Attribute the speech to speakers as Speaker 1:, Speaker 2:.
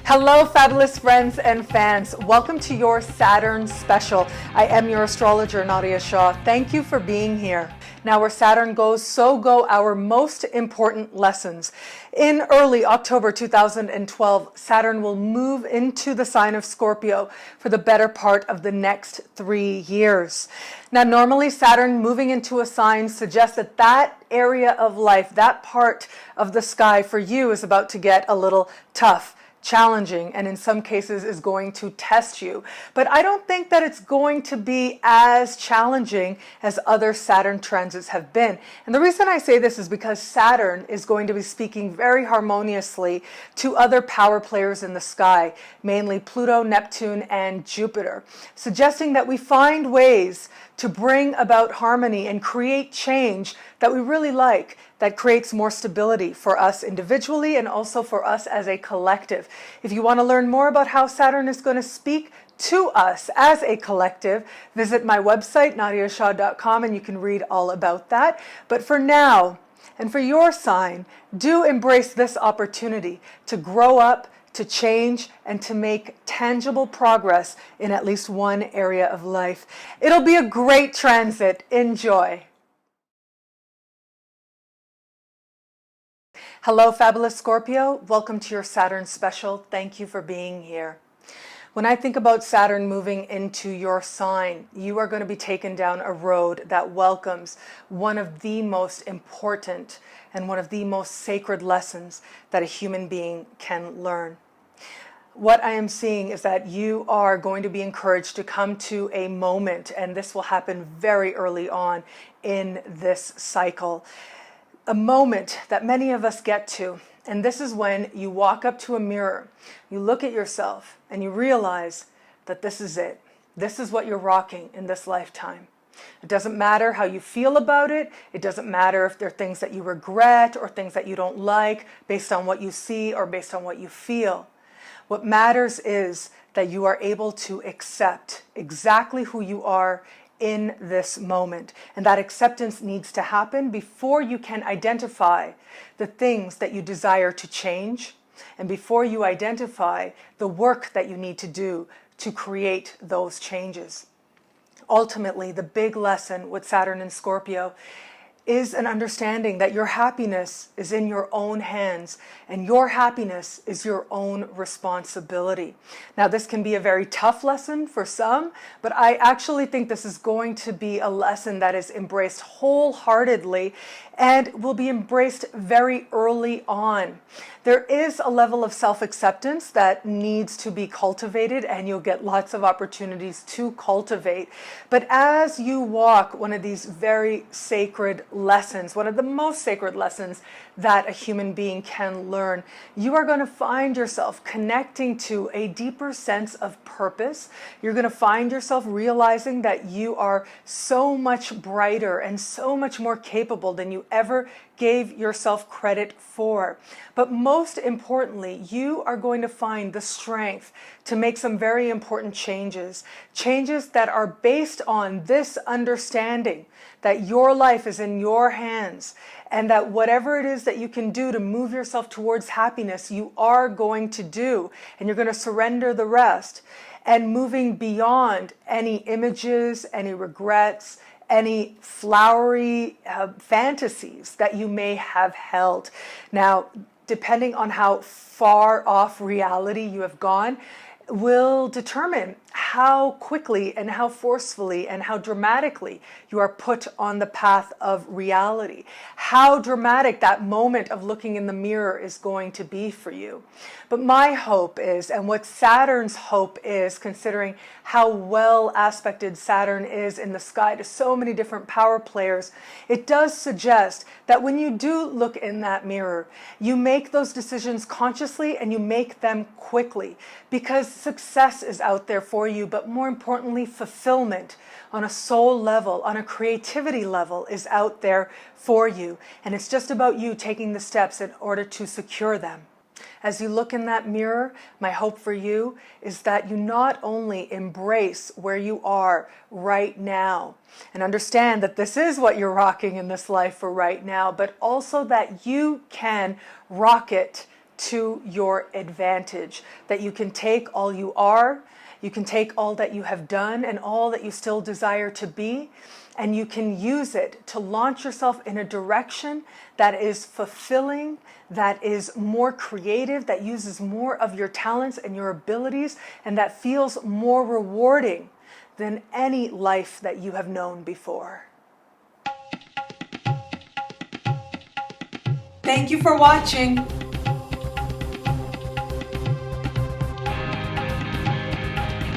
Speaker 1: Hello, fabulous friends and fans. Welcome to your Saturn special. I am your astrologer, Nadiya Shah. Thank you for being here. Now, where Saturn goes, so go our most important lessons. In early October 2012, Saturn will move into the sign of Scorpio for the better part of the next 3 years. Now, normally Saturn moving into a sign suggests that that area of life, that part of the sky for you is about to get a little tough, challenging, and in some cases is going to test you. But I don't think that it's going to be as challenging as other Saturn transits have been. And the reason I say this is because Saturn is going to be speaking very harmoniously to other power players in the sky, mainly Pluto, Neptune, and Jupiter, suggesting that we find ways to bring about harmony and create change that we really like, that creates more stability for us individually and also for us as a collective. If you want to learn more about how Saturn is going to speak to us as a collective, visit my website, nadiyashah.com, and you can read all about that. But for now, and for your sign, do embrace this opportunity to grow up, to change, and to make tangible progress in at least one area of life. It'll be a great transit. Enjoy. Hello, fabulous Scorpio. Welcome to your Saturn special. Thank you for being here. When I think about Saturn moving into your sign, you are going to be taken down a road that welcomes one of the most important and one of the most sacred lessons that a human being can learn. What I am seeing is that you are going to be encouraged to come to a moment, and this will happen very early on in this cycle, a moment that many of us get to. And this is when you walk up to a mirror, you look at yourself, and you realize that this is it. This is what you're rocking in this lifetime. It doesn't matter how you feel about it. It doesn't matter if there are things that you regret or things that you don't like based on what you see or based on what you feel. What matters is that you are able to accept exactly who you are in this moment. And that acceptance needs to happen before you can identify the things that you desire to change and before you identify the work that you need to do to create those changes. Ultimately, the big lesson with Saturn and Scorpio is an understanding that your happiness is in your own hands and your happiness is your own responsibility. Now, this can be a very tough lesson for some, but I actually think this is going to be a lesson that is embraced wholeheartedly and will be embraced very early on. There is a level of self-acceptance that needs to be cultivated, and you'll get lots of opportunities to cultivate. But as you walk one of these very sacred lessons, one of the most sacred lessons that a human being can learn, you are going to find yourself connecting to a deeper sense of purpose. You're going to find yourself realizing that you are so much brighter and so much more capable than you ever gave yourself credit for. But most importantly, you are going to find the strength to make some very important changes that are based on this understanding that your life is in your hands and that whatever it is that you can do to move yourself towards happiness, you are going to do, and you're going to surrender the rest. And moving beyond any images, any regrets, any flowery fantasies that you may have held. Now, depending on how far off reality you have gone, will determine how quickly and how forcefully and how dramatically you are put on the path of reality. How dramatic that moment of looking in the mirror is going to be for you. But my hope is, and what Saturn's hope is, considering how well aspected Saturn is in the sky to so many different power players, it does suggest that when you do look in that mirror, you make those decisions consciously and you make them quickly, because success is out there for you, but more importantly, fulfillment on a soul level, on a creativity level is out there for you. And it's just about you taking the steps in order to secure them. As you look in that mirror, my hope for you is that you not only embrace where you are right now and understand that this is what you're rocking in this life for right now, but also that you can rock it to your advantage, that you can take all you are, you can take all that you have done and all that you still desire to be, and you can use it to launch yourself in a direction that is fulfilling, that is more creative, that uses more of your talents and your abilities, and that feels more rewarding than any life that you have known before. Thank you for watching.